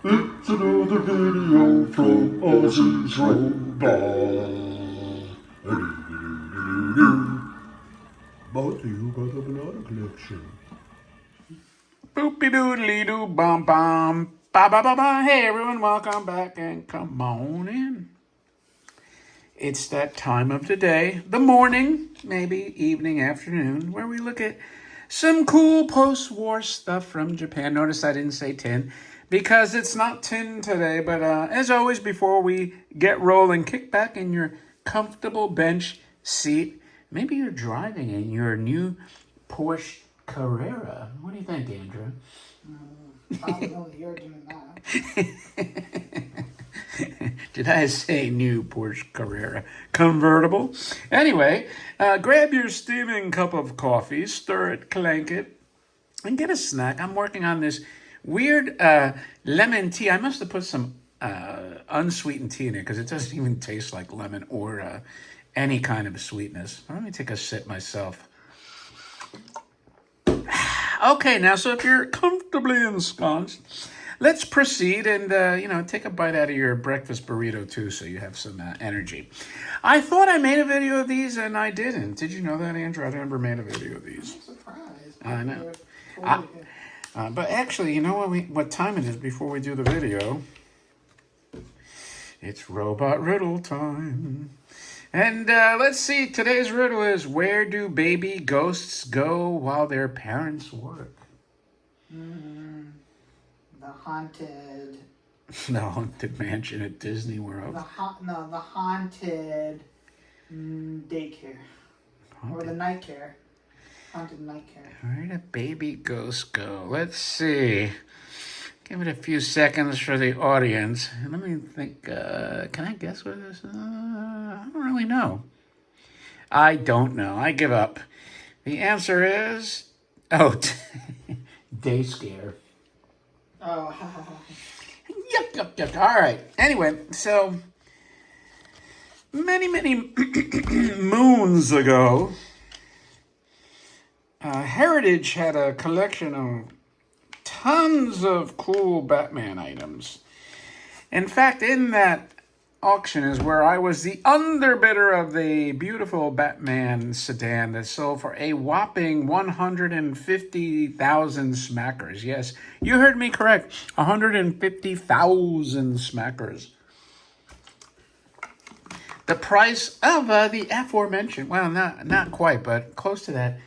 It's another video from Ozzy's Robot. Brought to you by the Banana Collection. Boopy doodly doo bum bum. Ba ba ba ba. Hey everyone, welcome back and come on in. It's that time of the day, the morning, maybe evening, afternoon, where we look at some cool post-war stuff from Japan. Notice I didn't say tin because it's not tin today. But as always, before we get rolling, kick back in your comfortable bench seat. Maybe you're driving in your new Porsche Carrera. What do you think, Andrew? Probably you're doing that. Did I say new Porsche Carrera convertible? Anyway, grab your steaming cup of coffee, stir it, clank it, and get a snack. I'm working on this weird lemon tea. I must have put some unsweetened tea in it because it doesn't even taste like lemon or any kind of sweetness. Let me take a sip myself. Okay, now, so if you're comfortably ensconced, let's proceed and, take a bite out of your breakfast burrito, too, so you have some energy. I thought I made a video of these, and I didn't. Did you know that, Andrew? I never made a video of these. I'm surprised. I know. But actually, you know what time it is before we do the video? It's Robot Riddle time. And let's see, today's riddle is, where do baby ghosts go while their parents work? The haunted. The haunted mansion at Disney World. The haunted daycare. Or the night care. Haunted night care. Where do baby ghosts go? Let's see. Give it a few seconds for the audience. Let me think. Can I guess what this is? I don't really know. I don't know. I give up. The answer is... day scare. Oh. Yup. All right. Anyway, so... Many moons ago... Heritage had a collection of tons of cool Batman items. In fact, in that auction is where I was the underbidder of the beautiful Batman sedan that sold for a whopping 150,000 smackers. Yes, you heard me correct. 150,000 smackers. The price of the aforementioned, well, not quite, but close to that,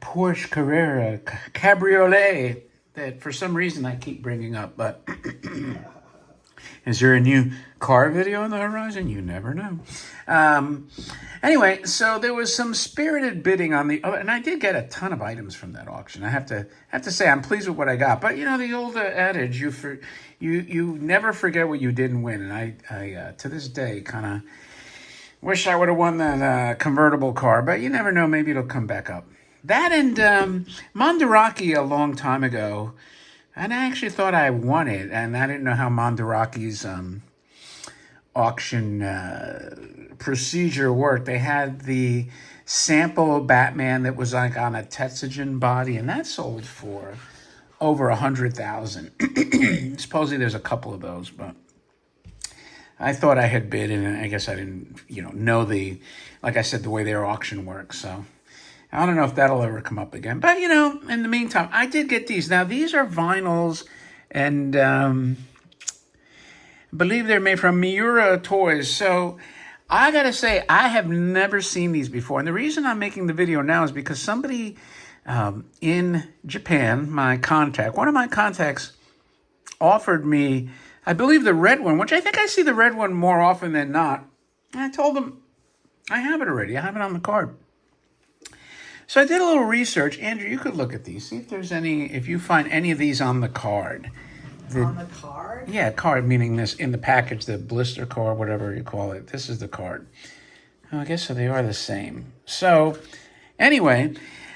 Porsche Carrera Cabriolet that for some reason I keep bringing up, but is there a new car video on the horizon? You never know. Anyway, so there was some spirited bidding on the, and I did get a ton of items from that auction. I have to say I'm pleased with what I got. But the old adage, you never forget what you didn't win, and I to this day kind of wish I would have won that convertible car, but you never know. Maybe it'll come back up. That and Mandarake a long time ago, and I actually thought I won it, and I didn't know how Mandarake's auction procedure worked. They had the sample Batman that was like on a Tetsujin body, and that sold for over 100,000. Supposedly there's a couple of those, but I thought I had bid, and I guess I didn't, know like I said, the way their auction works. So I don't know if that'll ever come up again. But, in the meantime, I did get these. Now, these are vinyls, and I believe they're made from Miura Toys. So I got to say, I have never seen these before. And the reason I'm making the video now is because somebody in Japan, one of my contacts offered me, I believe, the red one, which I think I see the red one more often than not. And I told them, I have it already. I have it on the card. So I did a little research. Andrew, you could look at these. See if you find any of these on the card. On the card? Yeah, card, meaning this in the package, the blister card, whatever you call it. This is the card. Oh, I guess so they are the same. So anyway,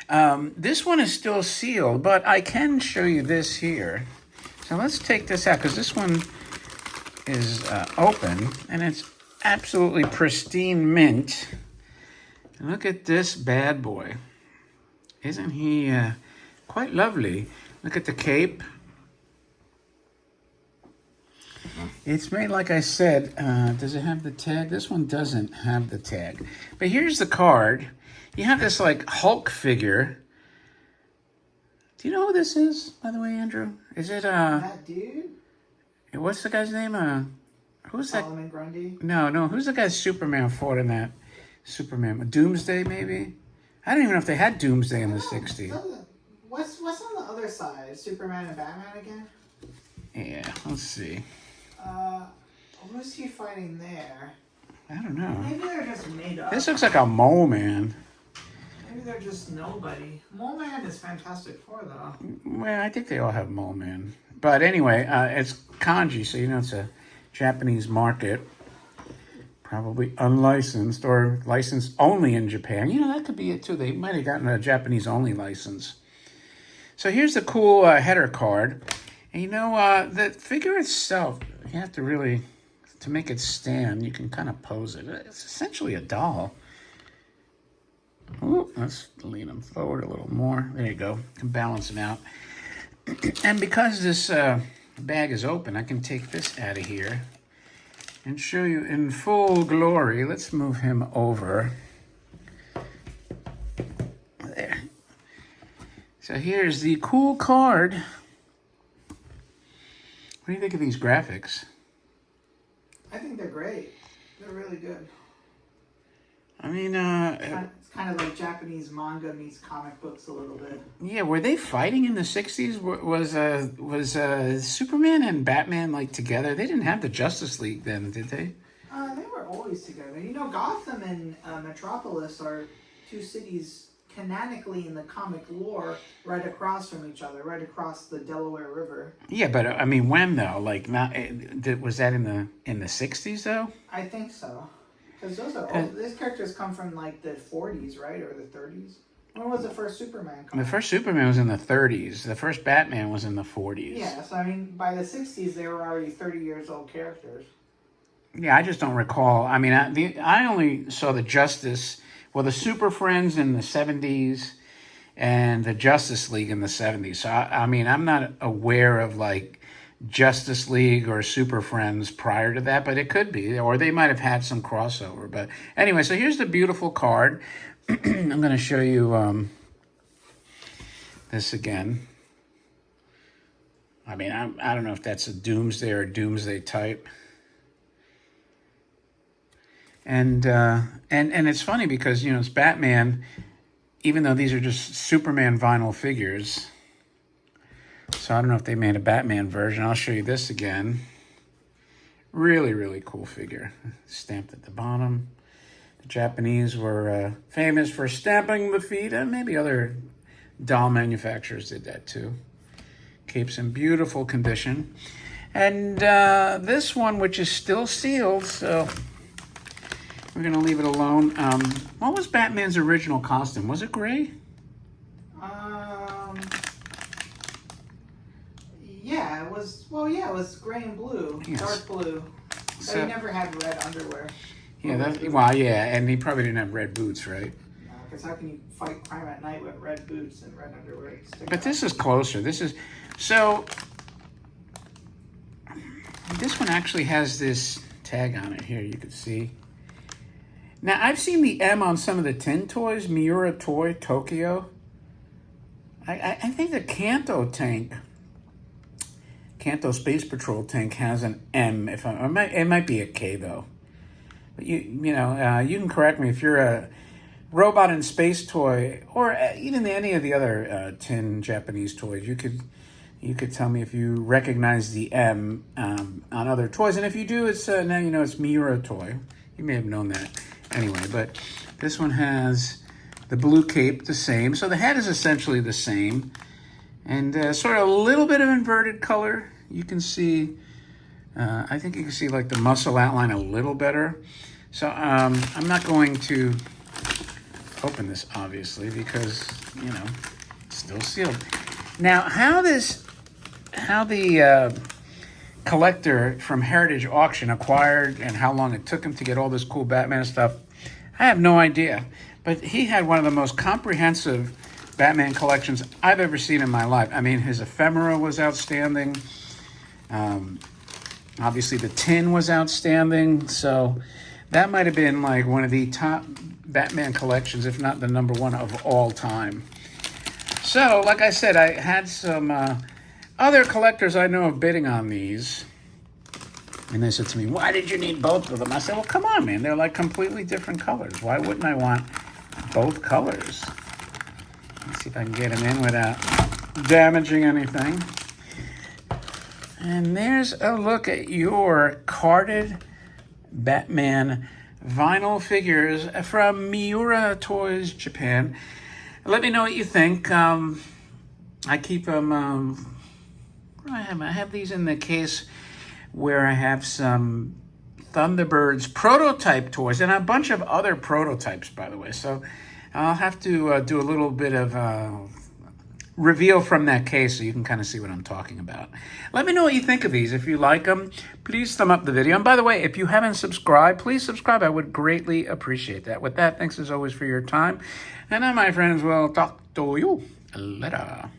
this one is still sealed, but I can show you this here. So let's take this out, because this one is open, and it's absolutely pristine mint. And look at this bad boy. Isn't he quite lovely? Look at the cape. It's made, like I said, does it have the tag? This one doesn't have the tag. But here's the card. You have this, like, Hulk figure. Do you know who this is, by the way, Andrew? Is it, That dude? what's the guy's name? Who's that? Solomon Grundy? No. Who's the guy Superman fought in that? Superman. Doomsday, maybe? I don't even know if they had Doomsday in the 60s. What's on the other side? Superman and Batman again? Yeah, let's see. Who's he fighting there? I don't know. Maybe they're just made up. This looks like a mole man. Maybe they're just nobody. Mole Man is Fantastic Four, though. Well, I think they all have mole man. But anyway, it's kanji, so you know it's a Japanese market. Probably unlicensed or licensed only in Japan. You know, that could be it too. They might have gotten a Japanese only license. So here's the cool header card. And you know, the figure itself, you have to really, to make it stand, you can kind of pose it. It's essentially a doll. Ooh, let's lean them forward a little more. There you go. You can balance them out. And because this bag is open, I can take this out of here and show you in full glory. Let's move him over. There. So here's the cool card. What do you think of these graphics? I think they're great. They're really good. I mean, It's kind of like Japanese manga meets comic books a little bit. yeah, were they fighting in the 60s? Was Superman and Batman like together? They didn't have the Justice League then, did they? They were always together. You know, Gotham and Metropolis are two cities canonically in the comic lore right across from each other, right across the Delaware River. Yeah, but I mean, when though? Like, not was that in the 60s though? I think so. Because those are old. These characters come from like the 40s, right? Or the 30s? When was the first Superman come? The first Superman was in the 30s. The first Batman was in the 40s. Yeah, so I mean, by the 60s, they were already 30 years old characters. Yeah, I just don't recall. I mean, I only saw the the Super Friends in the 70s and the Justice League in the 70s. So, I mean, I'm not aware of, like, Justice League or Super Friends prior to that, but it could be. Or they might have had some crossover. But anyway, so here's the beautiful card. I'm going to show you this again. I mean, I don't know if that's a Doomsday or a Doomsday type. And it's funny because, you know, it's Batman, even though these are just Superman vinyl figures. So I don't know if they made a Batman version. I'll show you this again. Really, really cool figure. Stamped at the bottom. The Japanese were famous for stamping the feet, and maybe other doll manufacturers did that too. Keeps in beautiful condition. And this one, which is still sealed, so we're going to leave it alone. What was Batman's original costume? Was it gray? Yeah, it was. Well, yeah, it was gray and blue, Yes. dark blue. So he never had red underwear. Yeah, well, yeah, and he probably didn't have red boots, right? Because how can you fight crime at night with red boots and red underwear? But this is closer. This is so. This one actually has this tag on it here. You can see. Now I've seen the M on some of the tin toys. Miura Toy Tokyo. I think the Kanto tank. Kanto Space Patrol tank has an M. It might be a K though. But you know, you can correct me if you're a robot and space toy, or even any of the other tin Japanese toys. You could tell me if you recognize the M on other toys, and if you do, it's now you know it's Miura Toy. You may have known that anyway. But this one has the blue cape, the same. So the head is essentially the same, and sort of a little bit of inverted color. You can see. I think you can see like the muscle outline a little better. So I'm not going to open this obviously because, you know, it's still sealed. Now how the collector from Heritage Auction acquired and how long it took him to get all this cool Batman stuff, I have no idea. But he had one of the most comprehensive Batman collections I've ever seen in my life. I mean, his ephemera was outstanding. Obviously, the tin was outstanding. So that might have been like one of the top Batman collections, if not the number one of all time. So, like I said, I had some other collectors I know of bidding on these. And they said to me, why did you need both of them? I said, well, come on, man. They're like completely different colors. Why wouldn't I want both colors? Let's see if I can get them in without damaging anything. And there's a look at your carded Batman vinyl figures from Miura Toys Japan. Let me know what you think. I keep them. I have these in the case where I have some Thunderbirds prototype toys and a bunch of other prototypes, by the way. So I'll have to do a little bit of reveal from that case so you can kind of see what I'm talking about. Let me know what you think of these. If you like them, please thumb up the video. And by the way, if you haven't subscribed, please subscribe. I would greatly appreciate that. With that, thanks as always for your time. And I, my friends, will talk to you later.